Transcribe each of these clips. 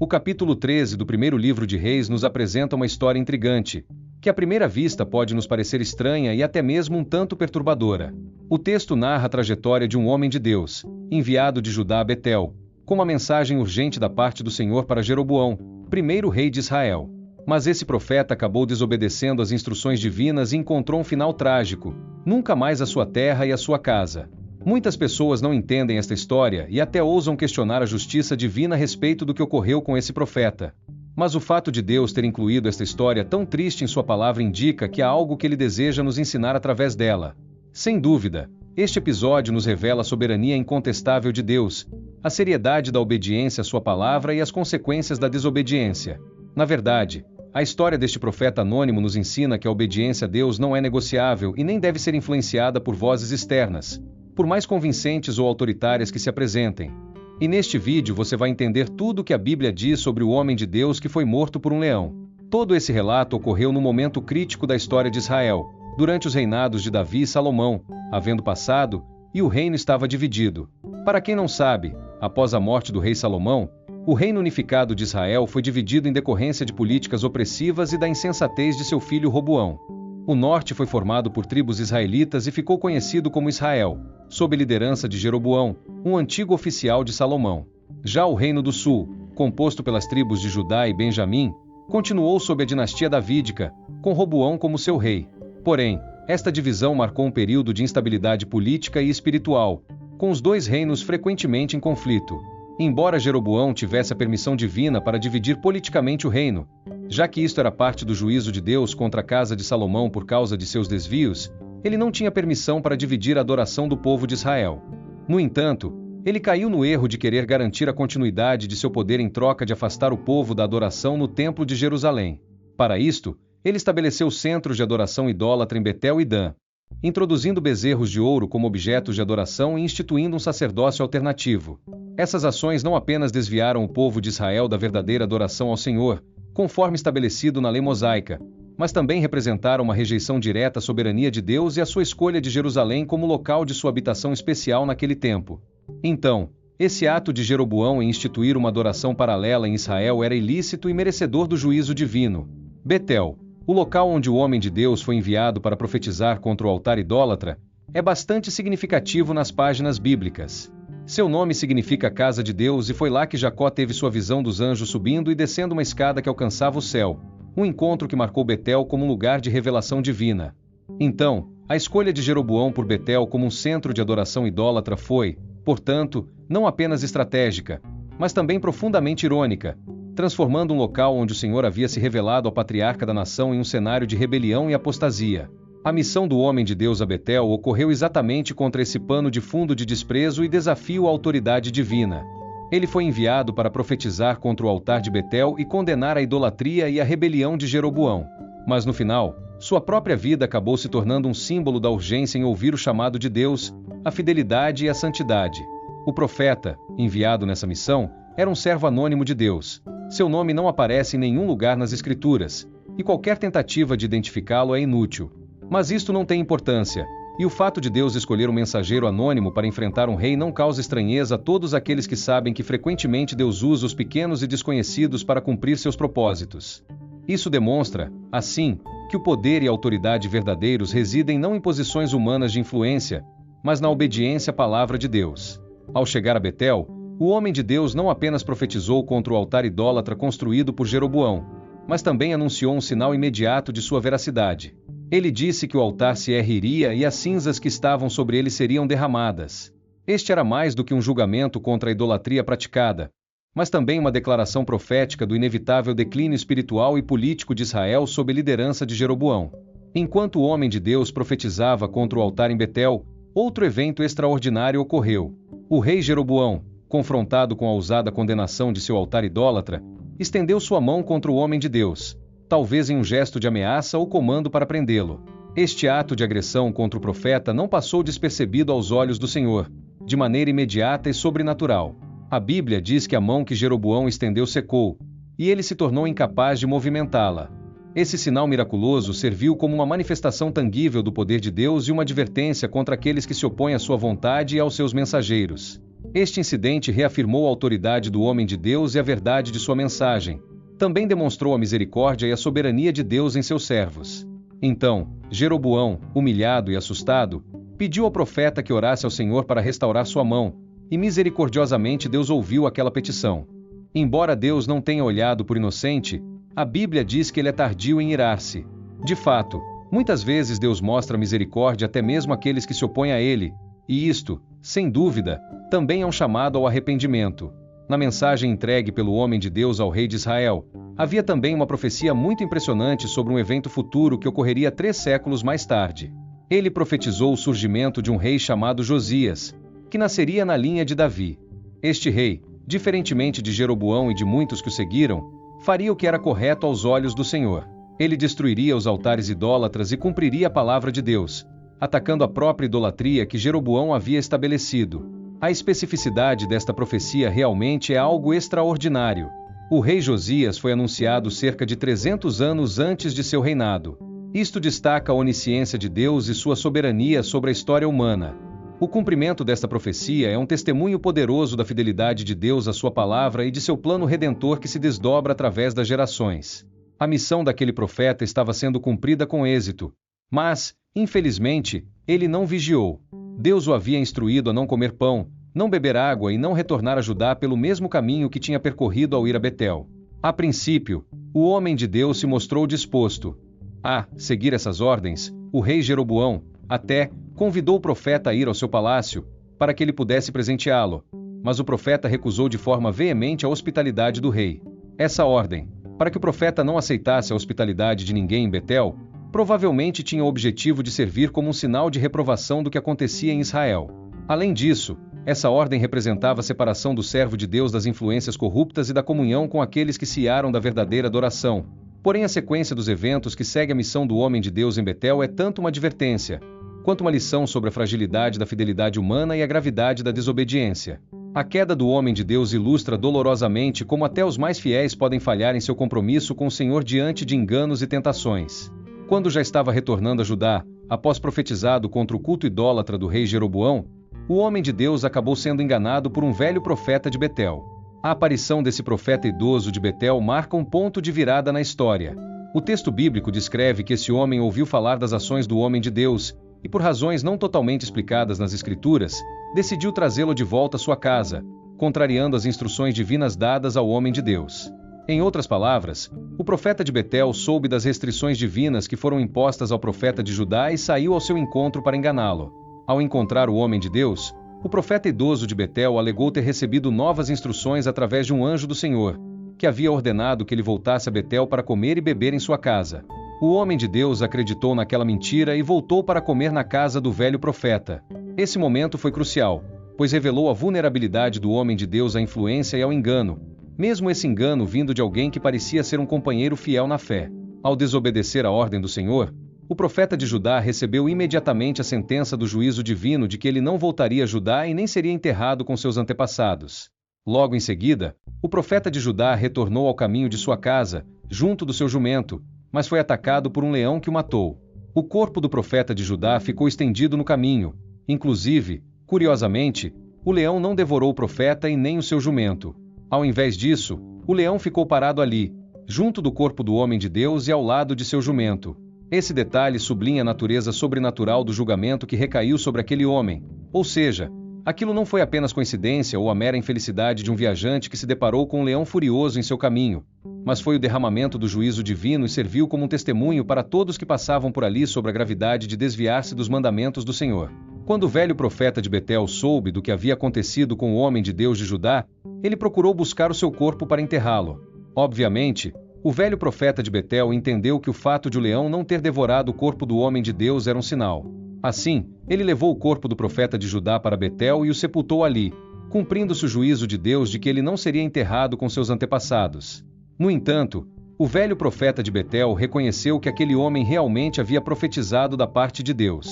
O capítulo 13 do primeiro livro de Reis nos apresenta uma história intrigante, que à primeira vista pode nos parecer estranha e até mesmo um tanto perturbadora. O texto narra a trajetória de um homem de Deus, enviado de Judá a Betel, com uma mensagem urgente da parte do Senhor para Jeroboão, primeiro rei de Israel. Mas esse profeta acabou desobedecendo às instruções divinas e encontrou um final trágico: nunca mais a sua terra e a sua casa. Muitas pessoas não entendem esta história e até ousam questionar a justiça divina a respeito do que ocorreu com esse profeta. Mas o fato de Deus ter incluído esta história tão triste em sua palavra indica que há algo que ele deseja nos ensinar através dela. Sem dúvida, este episódio nos revela a soberania incontestável de Deus, a seriedade da obediência à sua palavra e as consequências da desobediência. Na verdade, a história deste profeta anônimo nos ensina que a obediência a Deus não é negociável e nem deve ser influenciada por vozes externas, por mais convincentes ou autoritárias que se apresentem. E neste vídeo você vai entender tudo o que a Bíblia diz sobre o homem de Deus que foi morto por um leão. Todo esse relato ocorreu no momento crítico da história de Israel, durante os reinados de Davi e Salomão, havendo passado, e o reino estava dividido. Para quem não sabe, após a morte do rei Salomão, o reino unificado de Israel foi dividido em decorrência de políticas opressivas e da insensatez de seu filho Roboão. O norte foi formado por tribos israelitas e ficou conhecido como Israel, sob a liderança de Jeroboão, um antigo oficial de Salomão. Já o reino do sul, composto pelas tribos de Judá e Benjamim, continuou sob a dinastia davídica, com Roboão como seu rei. Porém, esta divisão marcou um período de instabilidade política e espiritual, com os dois reinos frequentemente em conflito. Embora Jeroboão tivesse a permissão divina para dividir politicamente o reino, já que isto era parte do juízo de Deus contra a casa de Salomão por causa de seus desvios, ele não tinha permissão para dividir a adoração do povo de Israel. No entanto, ele caiu no erro de querer garantir a continuidade de seu poder em troca de afastar o povo da adoração no Templo de Jerusalém. Para isto, ele estabeleceu centros de adoração idólatra em Betel e Dan, introduzindo bezerros de ouro como objetos de adoração e instituindo um sacerdócio alternativo. Essas ações não apenas desviaram o povo de Israel da verdadeira adoração ao Senhor, conforme estabelecido na lei mosaica, mas também representaram uma rejeição direta à soberania de Deus e à sua escolha de Jerusalém como local de sua habitação especial naquele tempo. Então, esse ato de Jeroboão em instituir uma adoração paralela em Israel era ilícito e merecedor do juízo divino. Betel, o local onde o homem de Deus foi enviado para profetizar contra o altar idólatra, é bastante significativo nas páginas bíblicas. Seu nome significa casa de Deus e foi lá que Jacó teve sua visão dos anjos subindo e descendo uma escada que alcançava o céu, um encontro que marcou Betel como um lugar de revelação divina. Então, a escolha de Jeroboão por Betel como um centro de adoração idólatra foi, portanto, não apenas estratégica, mas também profundamente irônica, transformando um local onde o Senhor havia se revelado ao patriarca da nação em um cenário de rebelião e apostasia. A missão do homem de Deus a Betel ocorreu exatamente contra esse pano de fundo de desprezo e desafio à autoridade divina. Ele foi enviado para profetizar contra o altar de Betel e condenar a idolatria e a rebelião de Jeroboão. Mas no final, sua própria vida acabou se tornando um símbolo da urgência em ouvir o chamado de Deus, a fidelidade e a santidade. O profeta, enviado nessa missão, era um servo anônimo de Deus. Seu nome não aparece em nenhum lugar nas Escrituras, e qualquer tentativa de identificá-lo é inútil. Mas isto não tem importância, e o fato de Deus escolher um mensageiro anônimo para enfrentar um rei não causa estranheza a todos aqueles que sabem que frequentemente Deus usa os pequenos e desconhecidos para cumprir seus propósitos. Isso demonstra, assim, que o poder e a autoridade verdadeiros residem não em posições humanas de influência, mas na obediência à palavra de Deus. Ao chegar a Betel, o homem de Deus não apenas profetizou contra o altar idólatra construído por Jeroboão, mas também anunciou um sinal imediato de sua veracidade. Ele disse que o altar se ergueria e as cinzas que estavam sobre ele seriam derramadas. Este era mais do que um julgamento contra a idolatria praticada, mas também uma declaração profética do inevitável declínio espiritual e político de Israel sob a liderança de Jeroboão. Enquanto o homem de Deus profetizava contra o altar em Betel, outro evento extraordinário ocorreu. O rei Jeroboão, confrontado com a ousada condenação de seu altar idólatra, estendeu sua mão contra o homem de Deus, talvez em um gesto de ameaça ou comando para prendê-lo. Este ato de agressão contra o profeta não passou despercebido aos olhos do Senhor, de maneira imediata e sobrenatural. A Bíblia diz que a mão que Jeroboão estendeu secou, e ele se tornou incapaz de movimentá-la. Esse sinal miraculoso serviu como uma manifestação tangível do poder de Deus e uma advertência contra aqueles que se opõem à sua vontade e aos seus mensageiros. Este incidente reafirmou a autoridade do homem de Deus e a verdade de sua mensagem. Também demonstrou a misericórdia e a soberania de Deus em seus servos. Então, Jeroboão, humilhado e assustado, pediu ao profeta que orasse ao Senhor para restaurar sua mão, e misericordiosamente Deus ouviu aquela petição. Embora Deus não tenha olhado por inocente, a Bíblia diz que ele é tardio em irar-se. De fato, muitas vezes Deus mostra misericórdia até mesmo àqueles que se opõem a ele, e isto, sem dúvida, também é um chamado ao arrependimento. Na mensagem entregue pelo homem de Deus ao rei de Israel, havia também uma profecia muito impressionante sobre um evento futuro que ocorreria 3 séculos mais tarde. Ele profetizou o surgimento de um rei chamado Josias, que nasceria na linha de Davi. Este rei, diferentemente de Jeroboão e de muitos que o seguiram, faria o que era correto aos olhos do Senhor. Ele destruiria os altares idólatras e cumpriria a palavra de Deus, atacando a própria idolatria que Jeroboão havia estabelecido. A especificidade desta profecia realmente é algo extraordinário. O rei Josias foi anunciado cerca de 300 anos antes de seu reinado. Isto destaca a onisciência de Deus e sua soberania sobre a história humana. O cumprimento desta profecia é um testemunho poderoso da fidelidade de Deus à sua palavra e de seu plano redentor que se desdobra através das gerações. A missão daquele profeta estava sendo cumprida com êxito, mas, infelizmente, ele não vigiou. Deus o havia instruído a não comer pão, não beber água e não retornar a Judá pelo mesmo caminho que tinha percorrido ao ir a Betel. A princípio, o homem de Deus se mostrou disposto a seguir essas ordens. O rei Jeroboão, até, convidou o profeta a ir ao seu palácio, para que ele pudesse presenteá-lo. Mas o profeta recusou de forma veemente a hospitalidade do rei. Essa ordem, para que o profeta não aceitasse a hospitalidade de ninguém em Betel, provavelmente tinha o objetivo de servir como um sinal de reprovação do que acontecia em Israel. Além disso, essa ordem representava a separação do servo de Deus das influências corruptas e da comunhão com aqueles que se iaram da verdadeira adoração. Porém, a sequência dos eventos que segue a missão do homem de Deus em Betel é tanto uma advertência, quanto uma lição sobre a fragilidade da fidelidade humana e a gravidade da desobediência. A queda do homem de Deus ilustra dolorosamente como até os mais fiéis podem falhar em seu compromisso com o Senhor diante de enganos e tentações. Quando já estava retornando a Judá, após profetizado contra o culto idólatra do rei Jeroboão, o homem de Deus acabou sendo enganado por um velho profeta de Betel. A aparição desse profeta idoso de Betel marca um ponto de virada na história. O texto bíblico descreve que esse homem ouviu falar das ações do homem de Deus, e por razões não totalmente explicadas nas Escrituras, decidiu trazê-lo de volta à sua casa, contrariando as instruções divinas dadas ao homem de Deus. Em outras palavras, o profeta de Betel soube das restrições divinas que foram impostas ao profeta de Judá e saiu ao seu encontro para enganá-lo. Ao encontrar o homem de Deus, o profeta idoso de Betel alegou ter recebido novas instruções através de um anjo do Senhor, que havia ordenado que ele voltasse a Betel para comer e beber em sua casa. O homem de Deus acreditou naquela mentira e voltou para comer na casa do velho profeta. Esse momento foi crucial, pois revelou a vulnerabilidade do homem de Deus à influência e ao engano, mesmo esse engano vindo de alguém que parecia ser um companheiro fiel na fé. Ao desobedecer a ordem do Senhor, o profeta de Judá recebeu imediatamente a sentença do juízo divino de que ele não voltaria a Judá e nem seria enterrado com seus antepassados. Logo em seguida, o profeta de Judá retornou ao caminho de sua casa, junto do seu jumento, mas foi atacado por um leão que o matou. O corpo do profeta de Judá ficou estendido no caminho. Inclusive, curiosamente, o leão não devorou o profeta e nem o seu jumento. Ao invés disso, o leão ficou parado ali, junto do corpo do homem de Deus e ao lado de seu jumento. Esse detalhe sublinha a natureza sobrenatural do julgamento que recaiu sobre aquele homem, ou seja, aquilo não foi apenas coincidência ou a mera infelicidade de um viajante que se deparou com um leão furioso em seu caminho, mas foi o derramamento do juízo divino e serviu como um testemunho para todos que passavam por ali sobre a gravidade de desviar-se dos mandamentos do Senhor. Quando o velho profeta de Betel soube do que havia acontecido com o homem de Deus de Judá, ele procurou buscar o seu corpo para enterrá-lo. Obviamente, o velho profeta de Betel entendeu que o fato de o leão não ter devorado o corpo do homem de Deus era um sinal. Assim, ele levou o corpo do profeta de Judá para Betel e o sepultou ali, cumprindo-se o juízo de Deus de que ele não seria enterrado com seus antepassados. No entanto, o velho profeta de Betel reconheceu que aquele homem realmente havia profetizado da parte de Deus.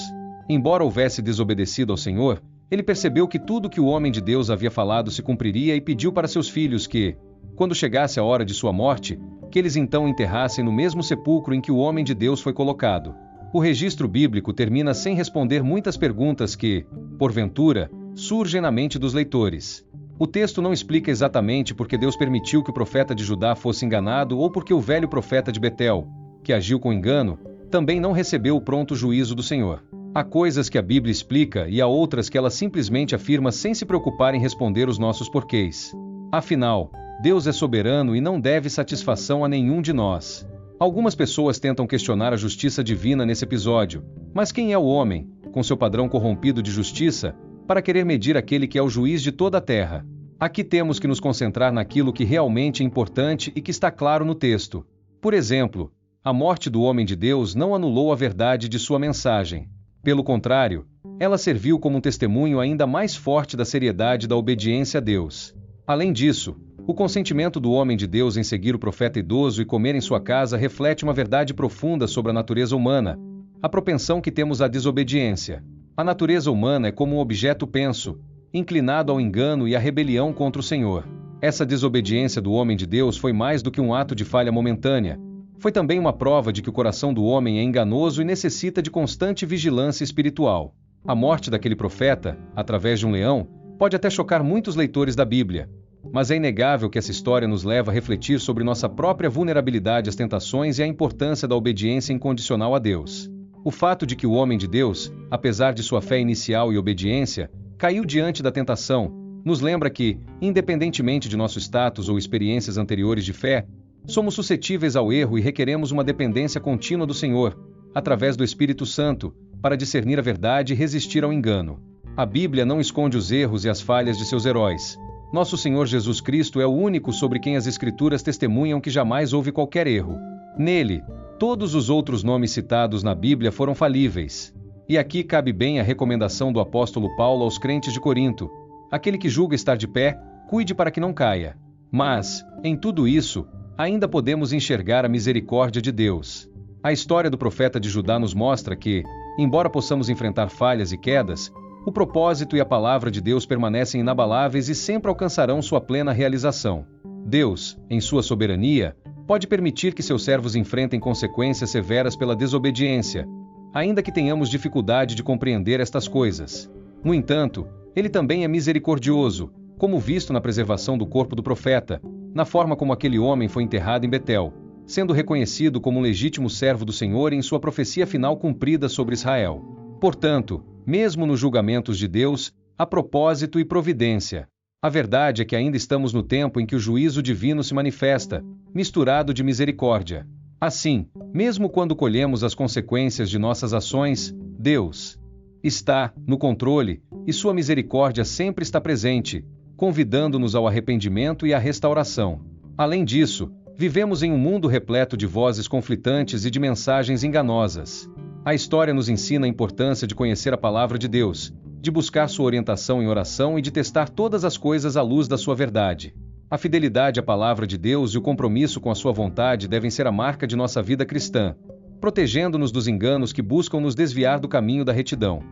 Embora houvesse desobedecido ao Senhor, ele percebeu que tudo que o homem de Deus havia falado se cumpriria e pediu para seus filhos que, quando chegasse a hora de sua morte, que eles então enterrassem no mesmo sepulcro em que o homem de Deus foi colocado. O registro bíblico termina sem responder muitas perguntas que, porventura, surgem na mente dos leitores. O texto não explica exatamente por que Deus permitiu que o profeta de Judá fosse enganado ou porque o velho profeta de Betel, que agiu com engano, também não recebeu o pronto juízo do Senhor. Há coisas que a Bíblia explica e há outras que ela simplesmente afirma sem se preocupar em responder os nossos porquês. Afinal, Deus é soberano e não deve satisfação a nenhum de nós. Algumas pessoas tentam questionar a justiça divina nesse episódio, mas quem é o homem, com seu padrão corrompido de justiça, para querer medir aquele que é o juiz de toda a terra? Aqui temos que nos concentrar naquilo que realmente é importante e que está claro no texto. Por exemplo, a morte do homem de Deus não anulou a verdade de sua mensagem. Pelo contrário, ela serviu como um testemunho ainda mais forte da seriedade da obediência a Deus. Além disso, o consentimento do homem de Deus em seguir o profeta idoso e comer em sua casa reflete uma verdade profunda sobre a natureza humana, a propensão que temos à desobediência. A natureza humana é como um objeto penso, inclinado ao engano e à rebelião contra o Senhor. Essa desobediência do homem de Deus foi mais do que um ato de falha momentânea. Foi também uma prova de que o coração do homem é enganoso e necessita de constante vigilância espiritual. A morte daquele profeta, através de um leão, pode até chocar muitos leitores da Bíblia. Mas é inegável que essa história nos leva a refletir sobre nossa própria vulnerabilidade às tentações e a importância da obediência incondicional a Deus. O fato de que o homem de Deus, apesar de sua fé inicial e obediência, caiu diante da tentação, nos lembra que, independentemente de nosso status ou experiências anteriores de fé, somos suscetíveis ao erro e requeremos uma dependência contínua do Senhor, através do Espírito Santo, para discernir a verdade e resistir ao engano. A Bíblia não esconde os erros e as falhas de seus heróis. Nosso Senhor Jesus Cristo é o único sobre quem as Escrituras testemunham que jamais houve qualquer erro. Nele, todos os outros nomes citados na Bíblia foram falíveis. E aqui cabe bem a recomendação do apóstolo Paulo aos crentes de Corinto: aquele que julga estar de pé, cuide para que não caia. Mas, em tudo isso, ainda podemos enxergar a misericórdia de Deus. A história do profeta de Judá nos mostra que, embora possamos enfrentar falhas e quedas, o propósito e a palavra de Deus permanecem inabaláveis e sempre alcançarão sua plena realização. Deus, em sua soberania, pode permitir que seus servos enfrentem consequências severas pela desobediência, ainda que tenhamos dificuldade de compreender estas coisas. No entanto, ele também é misericordioso, como visto na preservação do corpo do profeta, na forma como aquele homem foi enterrado em Betel, sendo reconhecido como um legítimo servo do Senhor em sua profecia final cumprida sobre Israel. Portanto, mesmo nos julgamentos de Deus, há propósito e providência. A verdade é que ainda estamos no tempo em que o juízo divino se manifesta, misturado de misericórdia. Assim, mesmo quando colhemos as consequências de nossas ações, Deus está no controle, e sua misericórdia sempre está presente, convidando-nos ao arrependimento e à restauração. Além disso, vivemos em um mundo repleto de vozes conflitantes e de mensagens enganosas. A história nos ensina a importância de conhecer a palavra de Deus, de buscar sua orientação em oração e de testar todas as coisas à luz da sua verdade. A fidelidade à palavra de Deus e o compromisso com a sua vontade devem ser a marca de nossa vida cristã, protegendo-nos dos enganos que buscam nos desviar do caminho da retidão.